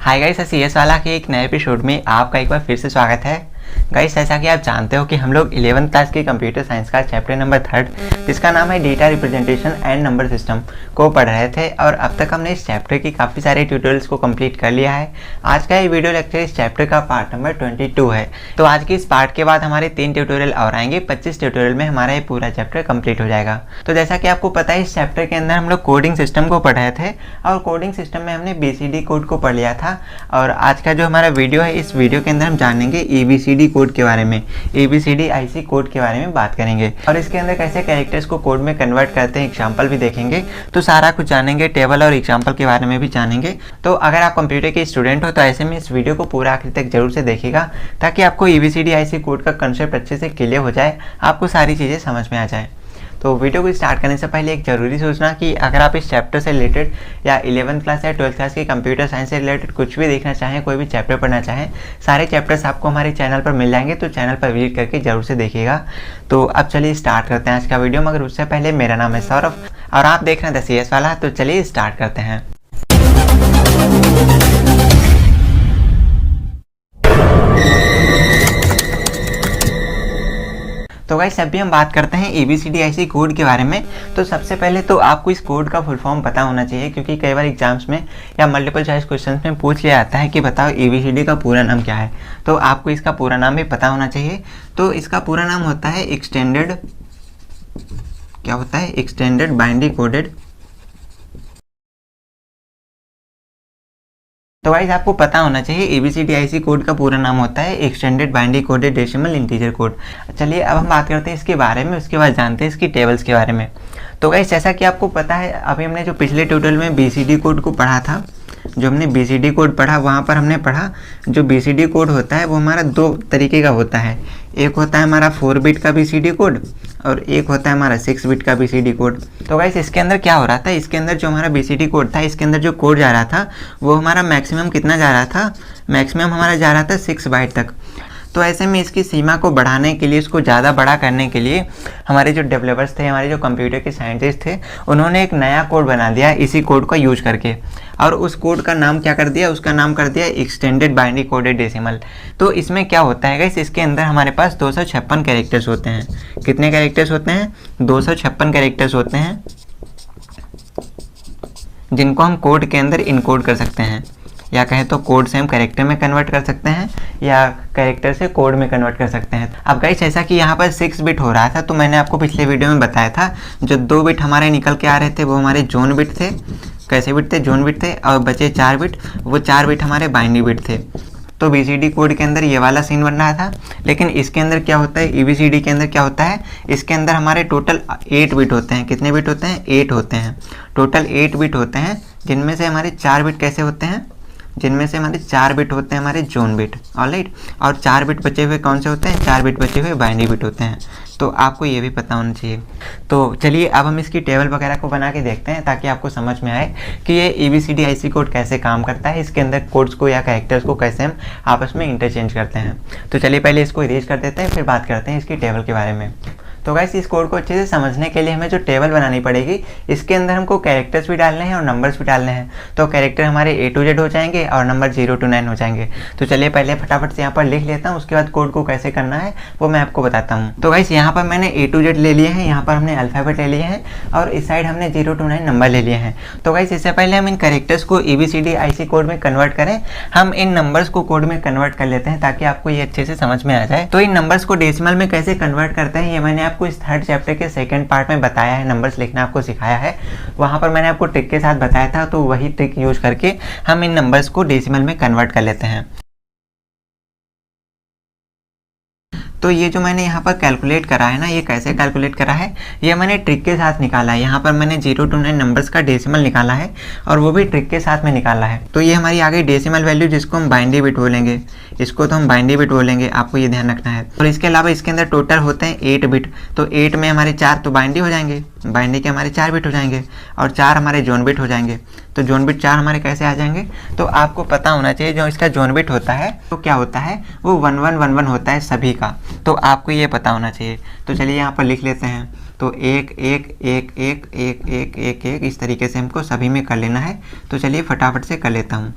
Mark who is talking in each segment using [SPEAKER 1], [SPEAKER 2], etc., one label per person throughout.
[SPEAKER 1] Hi guys, CS वाला के एक नए एपिसोड में आपका एक बार फिर से स्वागत है। गाइस, जैसा कि आप जानते हो कि हम लोग 11th क्लास की कंप्यूटर साइंस का चैप्टर नंबर 3 जिसका नाम है data representation and number system को पढ़ रहे थे और अब तक हमने इस चैप्टर की काफ़ी सारे ट्यूटोरियल्स को कंप्लीट कर लिया है। आज का ये वीडियो लेक्चर इस चैप्टर का पार्ट नंबर 22 है। तो आज के इस पार्ट के बाद हमारे 3 ट्यूटोरियल और आएंगे। 25 ट्यूटोरियल में हमारा ये पूरा चैप्टर कंप्लीट हो जाएगा। तो जैसा कि आपको पता है, इस चैप्टर के अंदर हम लोग कोडिंग सिस्टम को पढ़ रहे थे और कोडिंग सिस्टम में हमने BCD कोड को पढ़ लिया था। और आज का जो हमारा वीडियो है, इस वीडियो के अंदर हम जानेंगे ABCD कोड के बारे में, ABCD IC कोड के बारे में बात करेंगे और इसके अंदर कैसे कैरेक्टर्स को कोड में कन्वर्ट करते हैं, एग्जांपल भी देखेंगे। तो सारा कुछ जानेंगे, टेबल और एग्जांपल के बारे में भी जानेंगे। तो अगर आप कंप्यूटर के स्टूडेंट हो तो ऐसे में इस वीडियो को पूरा आखिर तक जरूर से देखिएगा ताकि आपको ABCD IC कोड का कंसेप्ट अच्छे से क्लियर हो जाए, आपको सारी चीज़ें समझ में आ जाए। तो वीडियो को स्टार्ट करने से पहले एक ज़रूरी सूचना कि अगर आप इस चैप्टर से रिलेटेड या 11th क्लास या 12th क्लास की कंप्यूटर साइंस से रिलेटेड कुछ भी देखना चाहें, कोई भी चैप्टर पढ़ना चाहें, सारे चैप्टर्स आपको हमारे चैनल पर मिल जाएंगे। तो चैनल पर विजिट करके जरूर से देखिएगा। तो अब चलिए स्टार्ट करते हैं आज का वीडियो। मगर उससे पहले मेरा नाम है सौरभ और आप देख रहे हैं द CS वाला। तो चलिए स्टार्ट करते हैं। तो गाइस, अभी हम बात करते हैं ABCD IC कोड के बारे में। तो सबसे पहले तो आपको इस कोड का फुल फॉर्म पता होना चाहिए, क्योंकि कई बार एग्जाम्स में या मल्टीपल चॉइस क्वेश्चंस में पूछ लिया जाता है कि बताओ ABCD का पूरा नाम क्या है। तो आपको इसका पूरा नाम भी पता होना चाहिए। तो इसका पूरा नाम होता है एक्सटेंडेड बाइनरी कोडेड। तो गाइस, आपको पता होना चाहिए ABCD IC कोड का पूरा नाम होता है extended binary coded decimal integer code. चलिए अब हम बात करते हैं इसके बारे में, उसके बाद जानते हैं इसकी टेबल्स के बारे में। तो गाइस, जैसा कि आपको पता है, अभी हमने जो पिछले ट्यूटोरियल में BCD कोड को पढ़ा था, जो हमने BCD कोड पढ़ा, वहाँ पर हमने पढ़ा जो BCD कोड होता है वो हमारा 2 तरीके का होता है। एक होता है हमारा 4 बिट का BCD कोड और एक होता है हमारा 6 बिट का BCD कोड। तो गाइस, इसके अंदर क्या हो रहा था, इसके अंदर जो हमारा BCD कोड था, इसके अंदर जो कोड जा रहा था वो हमारा मैक्सिमम कितना जा रहा था, मैक्सिमम हमारा जा रहा था 6 बाइट तक। तो ऐसे में इसकी सीमा को बढ़ाने के लिए, इसको ज़्यादा बड़ा करने के लिए हमारे जो डेवलपर्स थे, हमारे जो कंप्यूटर के साइंटिस्ट थे, उन्होंने एक नया कोड बना दिया इसी कोड का यूज करके। और उस कोड का नाम क्या कर दिया, उसका नाम कर दिया एक्सटेंडेड बाइनरी कोडेड डेसिमल। तो इसमें क्या होता है गाइस, इसके अंदर हमारे पास 256 कैरेक्टर्स होते हैं। कितने कैरेक्टर्स होते हैं? 256 कैरेक्टर्स होते हैं, जिनको हम कोड के अंदर इनकोड कर सकते हैं, या कहें तो कोड से हम कैरेक्टर में कन्वर्ट कर सकते हैं या कैरेक्टर से कोड में कन्वर्ट कर सकते हैं। अब गाइस, जैसा कि यहाँ पर 6 बिट हो रहा था, तो मैंने आपको पिछले वीडियो में बताया था जो 2 बिट हमारे निकल के आ रहे थे वो हमारे जोन बिट थे। कैसे बिट थे? जोन बिट थे। और बचे 4 बिट, वो 4 बिट हमारे बाइनरी बिट थे। तो BCD कोड के अंदर ये वाला सीन बन रहा था। लेकिन इसके अंदर क्या होता है, ABCD के अंदर क्या होता है, इसके अंदर हमारे टोटल 8 बिट होते हैं। कितने बिट होते हैं? 8 होते हैं। टोटल 8 बिट होते हैं, जिनमें से हमारे 4 बिट कैसे होते हैं, जिनमें से हमारे 4 बिट होते हैं हमारे जोन बिट, ऑलराइट। और 4 बिट बचे हुए कौन से होते हैं? 4 बिट बचे हुए बाइनरी बिट होते हैं। तो आपको ये भी पता होना चाहिए। तो चलिए अब हम इसकी टेबल वगैरह को बना के देखते हैं ताकि आपको समझ में आए कि ये ABCD IC कोड कैसे काम करता है, इसके अंदर कोड्स को या कैरेक्टर्स को कैसे हम आपस में इंटरचेंज करते हैं। तो चलिए पहले इसको इरेज कर देते हैं, फिर बात करते हैं इसकी टेबल के बारे में। तो गाइस, इस कोड को अच्छे से समझने के लिए हमें जो टेबल बनानी पड़ेगी, इसके अंदर हमको कैरेक्टर्स भी डालने हैं और नंबर्स भी डालने हैं। तो कैरेक्टर हमारे A to Z हो जाएंगे और नंबर 0 to 9 हो जाएंगे। तो चलिए पहले फटाफट से यहाँ पर लिख लेता हूँ, उसके बाद कोड को कैसे करना है वो मैं आपको बताता हूँ। तो गाइस, यहाँ पर मैंने A to Z ले लिए हैं, यहाँ पर हमने अल्फ़ाबेट ले लिए हैं और इस साइड हमने 0 to 9 नंबर ले लिए हैं। तो गाइस, इससे पहले हम इन कैरेक्टर्स को ABCD IC कोड में कन्वर्ट करें, हम इन नंबर्स को कोड में कन्वर्ट कर लेते हैं ताकि आपको ये अच्छे से समझ में आ जाए। तो इन नंबर्स को डेसिमल में कैसे कन्वर्ट करते हैं, ये मैंने आपको इस 3rd चैप्टर के 2nd पार्ट में बताया है। नंबर्स लिखना आपको सिखाया है, वहाँ पर मैंने आपको ट्रिक के साथ बताया था। तो वही ट्रिक यूज करके हम इन नंबर्स को डेसिमल में कन्वर्ट कर लेते हैं। तो ये जो मैंने यहाँ पर कैलकुलेट करा है ना, ये कैसे कैलकुलेट करा है, ये मैंने ट्रिक के साथ निकाला है। यहाँ पर मैंने 0 to 9 नंबर्स का डेसिमल निकाला है और वो भी ट्रिक के साथ में निकाला है। तो ये हमारी आ गई डेसिमल वैल्यू, जिसको हम बाइनरी बिट बोलेंगे। इसको तो हम बाइनरी बिट बोलेंगे, आपको ये ध्यान रखना है। और इसके अलावा इसके अंदर टोटल होते हैं 8 बिट। तो 8 में हमारे 4 तो बाइनरी हो जाएंगे, बाइनरी के हमारे 4 बिट हो जाएंगे और 4 हमारे जोन बिट हो जाएंगे। तो जोन बिट 4 हमारे कैसे आ जाएंगे, तो आपको पता होना चाहिए जो इसका जोन बिट होता है तो क्या होता है, वो 1111 होता है सभी का। तो आपको ये पता होना चाहिए। तो चलिए यहाँ पर लिख लेते हैं। तो 1 1 1 1 1 1 1 1 इस तरीके से हमको सभी में कर लेना है। तो चलिए फटाफट से कर लेता हूँ।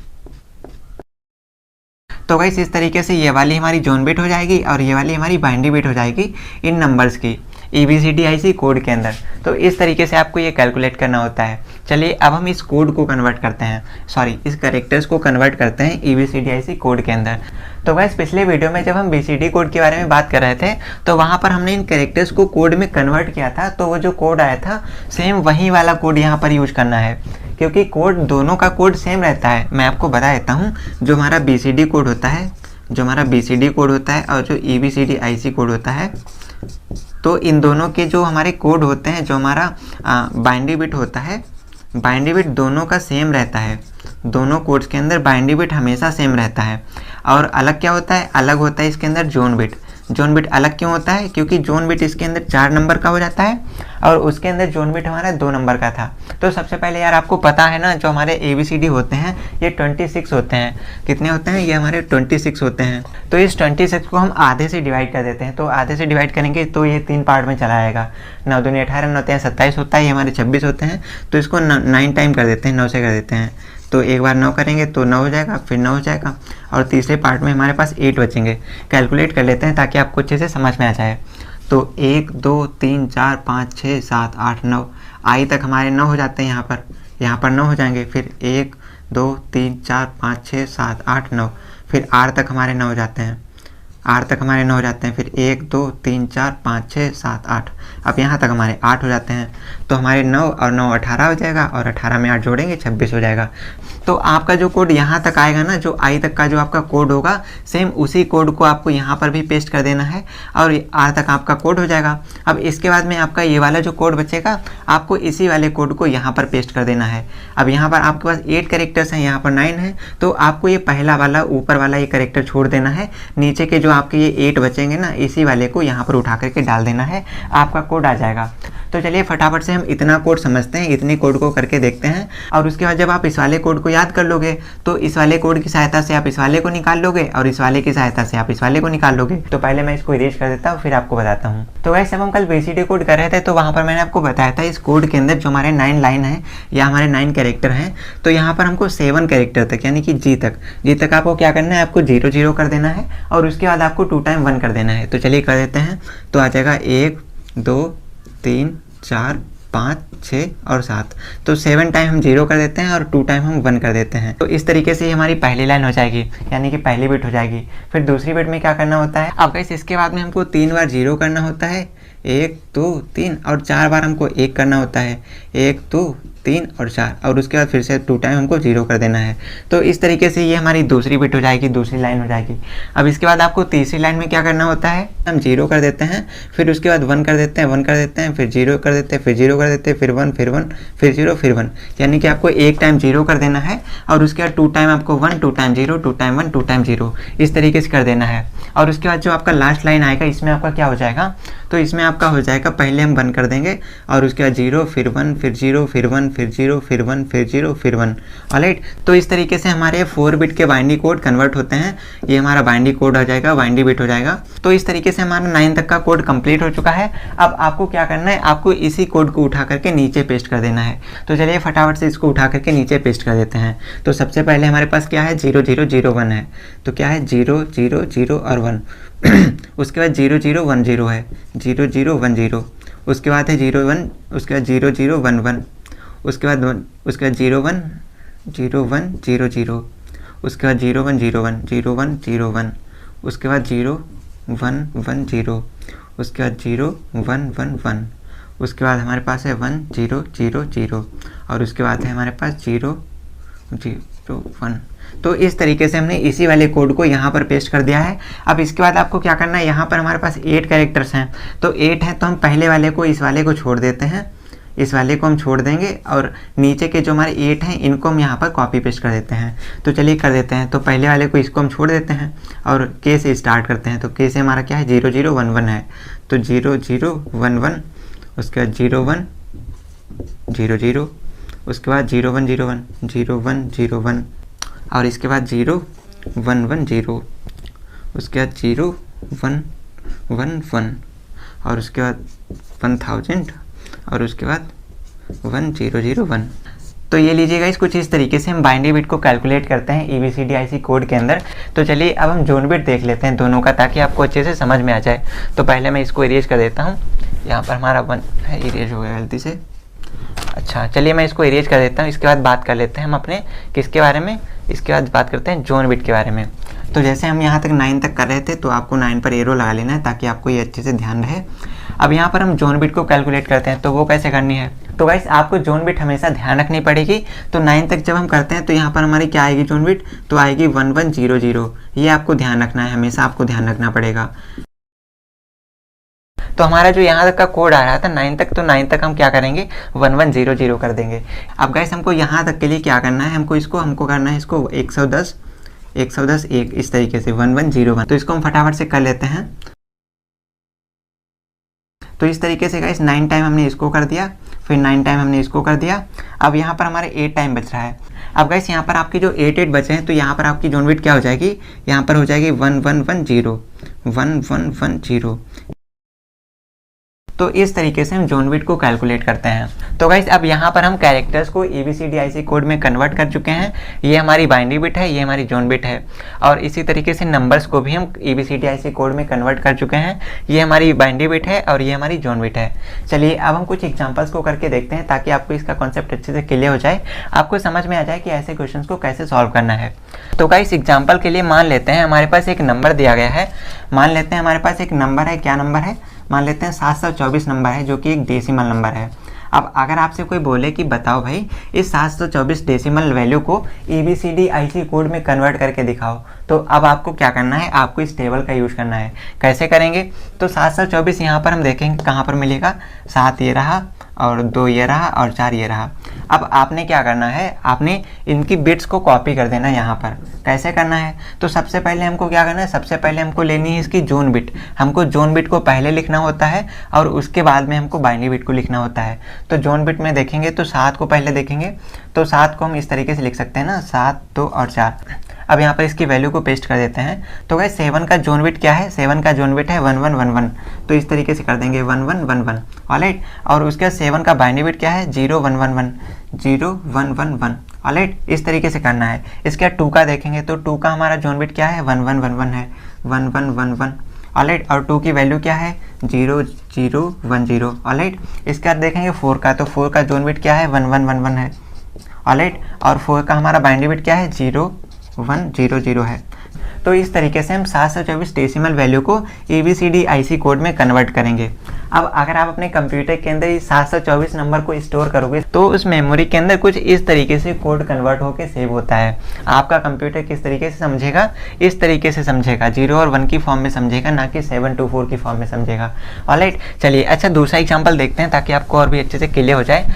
[SPEAKER 1] तो गाइस इस तरीके से ये वाली हमारी जोन बिट हो जाएगी और ये वाली हमारी बाइनरी बिट हो जाएगी इन नंबर्स की EBCDIC कोड के अंदर। तो इस तरीके से आपको ये कैलकुलेट करना होता है। चलिए अब हम इस कोड को कन्वर्ट करते हैं, सॉरी इस कैरेक्टर्स को कन्वर्ट करते हैं EBCDIC कोड के अंदर। तो गाइस पिछले वीडियो में जब हम BCD कोड के बारे में बात कर रहे थे तो वहाँ पर हमने इन कैरेक्टर्स को कोड में कन्वर्ट किया था, तो वो जो कोड आया था सेम वही वाला कोड यहाँ पर यूज करना है, क्योंकि कोड दोनों का कोड सेम रहता है। मैं आपको बता देता हूँ, जो हमारा BCD कोड होता है, जो हमारा BCD कोड होता है और जो EBCDIC कोड होता है, तो इन दोनों के जो हमारे कोड होते हैं, जो हमारा बाइनरी बिट होता है, बाइनरी बिट दोनों का सेम रहता है। दोनों कोड्स के अंदर बाइनरी बिट हमेशा सेम रहता है। और अलग क्या होता है, अलग होता है इसके अंदर जोन बिट। जोन बिट अलग क्यों होता है, क्योंकि जोन बिट इसके अंदर 4 नंबर का हो जाता है और उसके अंदर जोन बिट हमारा 2 नंबर का था। तो सबसे पहले यार आपको पता है ना, जो हमारे ABCD होते हैं ये 26 होते हैं। कितने होते हैं, ये हमारे 26 होते हैं। तो इस 26 को हम आधे से डिवाइड कर देते हैं। तो आधे से डिवाइड करेंगे तो ये 3 पार्ट में चला आएगा। 9 दूनी 18, 9 3 27 होता है, ये हमारे 26 होते हैं। तो इसको 9 टाइम कर देते हैं, 9 से कर देते हैं। तो एक बार 9 करेंगे तो 9 हो जाएगा, फिर 9 हो जाएगा और तीसरे पार्ट में हमारे पास 8 बचेंगे। कैलकुलेट कर लेते हैं ताकि आपको अच्छे से समझ में आ जाए। तो 1 2 3 4 5 6 7 8 9 आई तक हमारे 9 हो जाते हैं। यहाँ पर 9 हो जाएंगे। फिर 1 2 3 4 5 6 7 8 9, फिर R तक हमारे 9 हो जाते हैं। R तक हमारे 9 हो जाते हैं। फिर 1 2 3 4 5 6 7 8, अब यहाँ तक हमारे 8 हो जाते हैं। तो हमारे 9 और 9 18 हो जाएगा और 18 में 8 जोड़ेंगे 26 हो जाएगा। तो आपका जो कोड यहाँ तक आएगा ना, जो I तक का जो आपका कोड होगा, सेम उसी कोड को आपको यहाँ पर भी पेस्ट कर देना है और R तक आपका कोड हो जाएगा। अब इसके बाद में आपका ये वाला जो कोड बचेगा, आपको इसी वाले कोड को यहाँ पर पेस्ट कर देना है। अब यहाँ पर आपके पास 8 कैरेक्टर्स हैं, यहाँ पर 9 है, तो आपको ये पहला वाला ऊपर वाला ये कैरेक्टर छोड़ देना है। नीचे के जो आपके ये 8 बचेंगे ना, इसी वाले को यहाँ पर उठा करके डाल देना है, आपका कोड आ जाएगा। तो चलिए फटाफट से हम इतना कोड समझते हैं, इतने कोड को करके देखते हैं। और उसके बाद जब आप इस वाले कोड को याद कर लोगे तो इस वाले कोड की सहायता से आप इस वाले को निकाल लोगे और इस वाले की सहायता से आप इस वाले को निकाल लोगे। तो पहले मैं इसको इरेज कर देता हूँ, फिर आपको बताता हूँ। तो वैसे हम कल BCD कोड कर रहे थे, तो वहाँ पर मैंने आपको बताया था इस कोड के अंदर जो हमारे 9 लाइन है या हमारे 9 कैरेक्टर हैं, तो यहाँ पर हमको 7 कैरेक्टर तक यानी कि G तक आपको क्या करना है, आपको 0 0 कर देना है और उसके बाद आपको 2 टाइम 1 कर देना है। तो चलिए कर देते हैं। तो आ जाएगा 1 2 3 4 5 6 और 7। तो 7 टाइम हम 0 कर देते हैं और 2 टाइम हम 1 कर देते हैं। तो इस तरीके से हमारी पहली लाइन हो जाएगी, यानी कि पहली बिट हो जाएगी। फिर दूसरी बिट में क्या करना होता है, अब गाइस इसके बाद में हमको 3 बार 0 करना होता है, 1 2 3, और 4 बार हमको 1 करना होता है, 1 2 3 और 4, और उसके बाद फिर से 2 टाइम हमको 0 कर देना है। तो इस तरीके से ये हमारी दूसरी बिट हो जाएगी, दूसरी लाइन हो जाएगी। अब इसके बाद आपको तीसरी लाइन में क्या करना होता है, हम 0 कर देते हैं, फिर उसके बाद 1 कर देते हैं, 1 कर देते हैं, फिर 0 कर देते हैं, फिर 0 कर देते हैं, फिर 1 फिर 1 फिर 0 फिर 1, यानी कि आपको 1 टाइम 0 कर देना है और उसके बाद 2 टाइम आपको 1, 2 टाइम 0, 2 टाइम 1, 2 टाइम 0, इस तरीके से कर देना है। और उसके बाद जो आपका लास्ट लाइन आएगा, इसमें आपका क्या हो जाएगा, तो इसमें आपका हो जाएगा, पहले हम 1 कर देंगे और उसके बाद 0 फिर 1 फिर 0 फिर 1 फिर 0 फिर 1 फिर 0 फिर 1। ऑलराइट, तो इस तरीके से हमारे 4 बिट के बाइनरी कोड कन्वर्ट होते हैं। ये हमारा बाइनरी कोड हो जाएगा, बाइनरी बिट हो जाएगा। तो इस तरीके से हमारा 9 तक का कोड कंप्लीट हो चुका है। अब आपको क्या करना है, आपको इसी कोड को उठा करके नीचे पेस्ट कर देना है। तो चलिए फटाफट से इसको उठा करके नीचे पेस्ट कर देते हैं। तो सबसे पहले हमारे पास क्या है, 0 0 0 1 है। तो क्या है, 0 0 0 और 1 उसके बाद 0 0 1 0 है, 0 0 1 0, उसके बाद है 0 1, उसके बाद 0 0 1 1, उसके बाद 0 1 0 1 0 0, उसके बाद 0 1 0 1 0 1 0 1, उसके बाद 0 1 1 0, उसके बाद 0 1 1 1, उसके बाद हमारे पास है 1 0 0 0 और उसके बाद है हमारे पास 0 0 1। तो इस तरीके से हमने इसी वाले कोड को यहाँ पर पेस्ट कर दिया है। अब इसके बाद आपको क्या करना है, यहाँ पर हमारे पास 8 कैरेक्टर्स हैं। तो 8 हैं, तो हम पहले वाले को इस वाले को छोड़ देते हैं, इस वाले को हम छोड़ देंगे और नीचे के जो हमारे 8 हैं इनको हम यहाँ पर कॉपी पेस्ट कर देते हैं। तो चलिए कर देते हैं। तो पहले वाले को इसको हम छोड़ देते हैं और के से स्टार्ट करते हैं। तो के से हमारा क्या है, 0 0 1 1 है। तो 0 0 1 1, उसके बाद 0 1 0 0, उसके बाद 0 1 0 1 0 1 0 1 और इसके बाद 0 1 1 0, उसके बाद 0 1 1 1 और उसके बाद 1000 और उसके बाद 1 0 0 1। तो ये लीजिएगा, इस कुछ इस तरीके से हम बाइनरी बिट को कैलकुलेट करते हैं EBCDIC कोड के अंदर। तो चलिए अब हम जोन बिट देख लेते हैं दोनों का, ताकि आपको अच्छे से समझ में आ जाए। तो पहले मैं इसको इरेज कर देता हूँ, यहाँ पर हमारा 1 है, इरेज हो गया गलती से। अच्छा चलिए मैं इसको इरेज कर देता हूँ। इसके बाद बात कर लेते हैं हम अपने किसके बारे में, इसके बाद बात करते हैं जोन बिट के बारे में। तो जैसे हम यहाँ तक 9 तक कर रहे थे, तो आपको 9 पर एरो लगा लेना है ताकि आपको ये अच्छे से ध्यान रहे। अब यहाँ पर हम जोन बिट को कैलकुलेट करते हैं, तो वो कैसे करनी है। तो गाइस आपको जोन बिट हमेशा ध्यान रखनी पड़ेगी। तो 9 तक जब हम करते हैं तो यहाँ पर हमारी क्या आएगी जोन बिट, तो आएगी 1100। ये आपको ध्यान रखना है, हमेशा आपको ध्यान रखना पड़ेगा। तो हमारा जो यहाँ तक का कोड आ रहा था 9 तक, तो 9 तक हम क्या करेंगे 1100 कर देंगे। अब गाइस हमको यहाँ तक के लिए क्या करना है, हमको करना है इसको 110 1 इस तरीके से 1101। तो इसको हम फटाफट से कर लेते हैं। तो इस तरीके से गाइस 9 टाइम हमने इसको कर दिया, फिर 9 टाइम हमने इसको कर दिया। अब यहाँ पर हमारे 8 टाइम बच रहा है। अब गाइस यहाँ पर आपके जो 8 बचे हैं, तो यहाँ पर आपकी जोन बिट क्या हो जाएगी, यहाँ पर हो जाएगी 1110। तो इस तरीके से हम जोन बिट को कैलकुलेट करते हैं। तो गाइस अब यहाँ पर हम कैरेक्टर्स को EBCDIC कोड में कन्वर्ट कर चुके हैं। ये हमारी बाइनरी बिट है, ये हमारी जोन बिट है। और इसी तरीके से नंबर्स को भी हम EBCDIC कोड में कन्वर्ट कर चुके हैं। ये हमारी बाइनरी बिट है और ये हमारी जोन बिट है। चलिए अब हम कुछ एग्जाम्पल्स को करके देखते हैं, ताकि आपको इसका कॉन्सेप्ट अच्छे से क्लियर हो जाए, आपको समझ में आ जाए कि ऐसे क्वेश्चन को कैसे सॉल्व करना है। तो गाइस एग्जाम्पल के लिए मान लेते हैं हमारे पास एक नंबर दिया गया है। मान लेते हैं हमारे पास एक नंबर है, क्या नंबर है, मान लेते हैं 724 नंबर है, जो कि एक डेसिमल नंबर है। अब अगर आपसे कोई बोले कि बताओ भाई इस 724 डेसिमल वैल्यू को EBCDIC कोड में कन्वर्ट करके दिखाओ, तो अब आपको क्या करना है, आपको इस टेबल का यूज़ करना है। कैसे करेंगे, तो 724 यहाँ पर हम देखेंगे कहाँ पर मिलेगा, 7 ये रहा और 2 ये रहा और 4 ये रहा। अब आपने क्या करना है, आपने इनकी बिट्स को कॉपी कर देना यहाँ पर। कैसे करना है, तो सबसे पहले हमको क्या करना है, सबसे पहले हमको लेनी है इसकी जोन बिट। हमको जोन बिट को पहले लिखना होता है और उसके बाद में हमको बाइनरी बिट को लिखना होता है। तो जोन बिट में देखेंगे तो 7 को पहले देखेंगे, तो 7 को हम इस तरीके से लिख सकते हैं ना, 7 2 और 4। अब यहाँ पर इसकी वैल्यू को पेस्ट कर देते हैं। तो गाइस 7 का जोन बिट क्या है, 7 का जोन बिट है 1111। तो इस तरीके से कर देंगे 1111, ऑलराइट। और उसके बाद 7 का बाइनरी बिट क्या है, 0111। ऑलराइट, इस तरीके से करना है। इसके बाद 2 का देखेंगे तो 2 का हमारा जोन बिट क्या है, 1111 है, 1111। ऑलराइट, और 2 की वैल्यू क्या है, 0010। ऑलराइट, इसके बाद देखेंगे 4 का, तो 4 का जोन बिट क्या है, 1111 है। ऑलराइट, और 4 का हमारा बाइनरी बिट क्या है, 0100 है। तो इस तरीके से हम 724 डेसिमल वैल्यू को EBCDIC कोड में कन्वर्ट करेंगे। अब अगर आप अपने कंप्यूटर के अंदर इस 724 नंबर को स्टोर करोगे, तो उस मेमोरी के अंदर कुछ इस तरीके से कोड कन्वर्ट होकर सेव होता है। आपका कंप्यूटर किस तरीके से समझेगा, इस तरीके से समझेगा, 0 और 1 की फॉर्म में समझेगा, ना कि 724 की फॉर्म में समझेगा। ऑलराइट, चलिए अच्छा दूसरा एग्जाम्पल देखते हैं, ताकि आपको और भी अच्छे से क्लियर हो जाए।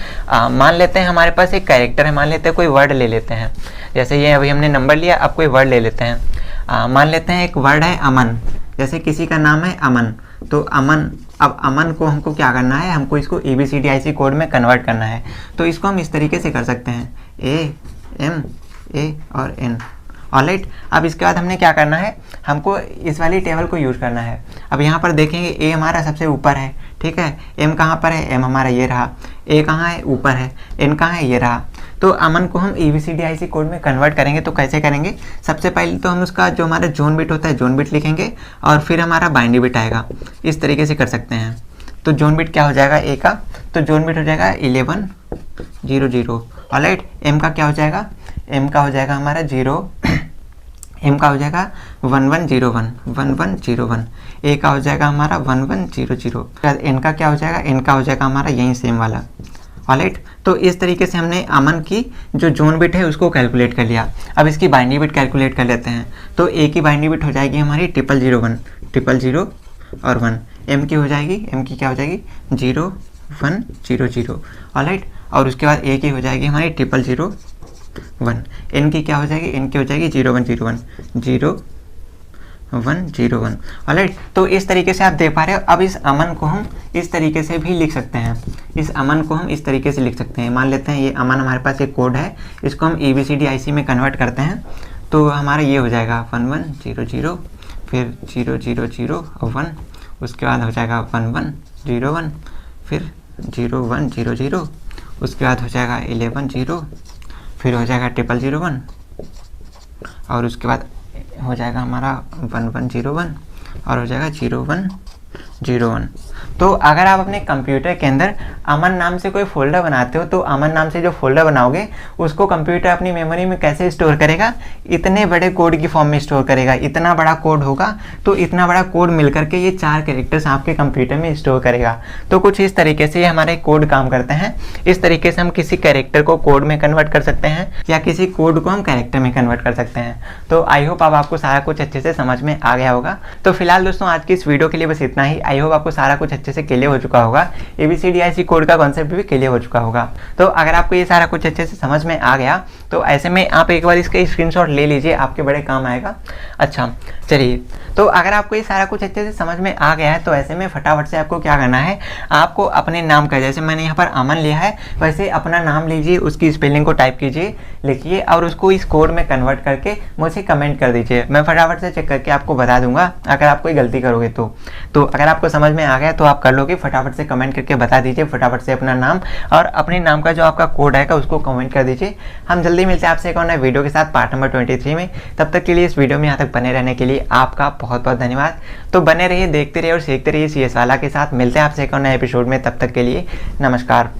[SPEAKER 1] मान लेते हैं हमारे पास एक कैरेक्टर है, मान लेते हैं कोई वर्ड ले लेते हैं। जैसे ये अभी हमने नंबर लिया, अब कोई वर्ड ले लेते हैं। मान लेते हैं एक वर्ड है अमन। जैसे किसी का नाम है अमन, तो अमन, अब अमन को हमको क्या करना है, हमको इसको EBCDIC कोड में कन्वर्ट करना है। तो इसको हम इस तरीके से कर सकते हैं, AM A और N। ऑलराइट, अब इसके बाद हमने क्या करना है, हमको इस वाली टेबल को यूज़ करना है। अब यहाँ पर देखेंगे A हमारा सबसे ऊपर है, ठीक है, M कहाँ पर है, M हमारा ये रहा, A कहाँ है, ऊपर है, N कहाँ है, ये रहा। तो अमन को हम EBCDIC कोड में कन्वर्ट करेंगे, तो कैसे करेंगे, सबसे पहले तो हम उसका जो हमारा जोन बिट होता है, जोन बिट लिखेंगे और फिर हमारा बाइनरी बिट आएगा। इस तरीके से कर सकते हैं। तो जोन बिट क्या हो जाएगा A का, तो जोन बिट हो जाएगा 1100। ऑलराइट, M का क्या हो जाएगा, M का हो जाएगा हमारा 1101। A का हो जाएगा हमारा 1100। N का क्या हो जाएगा, N का हो जाएगा हमारा यही सेम वाला। ऑलराइट, तो इस तरीके से हमने अमन की जो जोन बिट है उसको कैलकुलेट कर लिया। अब इसकी बाइनरी बिट कैलकुलेट कर लेते हैं। तो A की बाइनरी बिट हो जाएगी हमारी 0001 और 1। M की हो जाएगी, M की क्या हो जाएगी 0100। ऑलराइट, और उसके बाद A की हो जाएगी हमारी 0001। N की क्या हो जाएगी, N की हो जाएगी 0101। ऑलराइट, तो इस तरीके से आप देख पा रहे हो। अब इस अमन को हम इस तरीके से भी लिख सकते हैं, इस अमन को हम इस तरीके से लिख सकते हैं। मान लेते हैं ये अमन हमारे पास एक कोड है, इसको हम EBCDIC में कन्वर्ट करते हैं, तो हमारा ये हो जाएगा 1100, फिर 000 और 1, उसके बाद हो जाएगा 1101, फिर 0100 उसके बाद हो जाएगा 11 0, फिर हो जाएगा 0001 और उसके बाद हो जाएगा हमारा 1101 और हो जाएगा 0101। तो अगर आप अपने कंप्यूटर के अंदर अमन नाम से कोई फोल्डर बनाते हो तो अमन नाम से जो फोल्डर बनाओगे उसको कंप्यूटर अपनी मेमोरी में कैसे स्टोर करेगा, इतने बड़े कोड की फॉर्म में स्टोर करेगा। इतना बड़ा कोड होगा तो इतना बड़ा कोड मिलकर के ये 4 कैरेक्टर्स आपके कंप्यूटर में स्टोर करेगा। तो कुछ इस तरीके से हमारे कोड काम करते हैं। इस तरीके से हम किसी कैरेक्टर को कोड में कन्वर्ट कर सकते हैं या किसी कोड को हम कैरेक्टर में कन्वर्ट कर सकते हैं। तो आई होप अब आपको सारा कुछ अच्छे से समझ में आ गया होगा। तो फिलहाल दोस्तों आज की इस वीडियो के लिए बस इतना ही। आई होप आपको सारा कुछ अच्छे से क्लियर हो चुका होगा। ABCDIC कोड का कॉन्सेप्ट भी क्लियर हो चुका होगा। तो अगर आपको ये सारा कुछ अच्छे से समझ में आ गया तो ऐसे में आप एक बार इसका स्क्रीनशॉट ले लीजिए, आपके बड़े काम आएगा। अच्छा चलिए, तो अगर आपको ये सारा कुछ अच्छे से समझ में आ गया है तो ऐसे में फटाफट से आपको क्या करना है, आपको अपने नाम का, जैसे मैंने यहाँ पर अमन लिया है वैसे अपना नाम लीजिए, उसकी स्पेलिंग को टाइप कीजिए, लिखिए और उसको इस कोड में कन्वर्ट करके मुझे कमेंट कर दीजिए। मैं फटाफट से चेक करके आपको बता दूंगा अगर आप कोई गलती करोगे तो अगर आपको समझ में आ गया तो आप कर लोगे। फटाफट से कमेंट करके बता दीजिए, फटाफट से अपना नाम और अपने नाम का जो आपका कोड आएगा उसको कमेंट कर दीजिए। हम जल्दी मिलते हैं आपसे एक और नए वीडियो के साथ पार्ट नंबर 23 में। तब तक के लिए इस वीडियो में यहाँ तक बने रहने के लिए आपका बहुत बहुत धन्यवाद। तो बने रहिए, देखते रहिए और सीखते रहिए CS वाला के साथ। मिलते हैं आपसे एक और नए एपिसोड में, तब तक के लिए नमस्कार।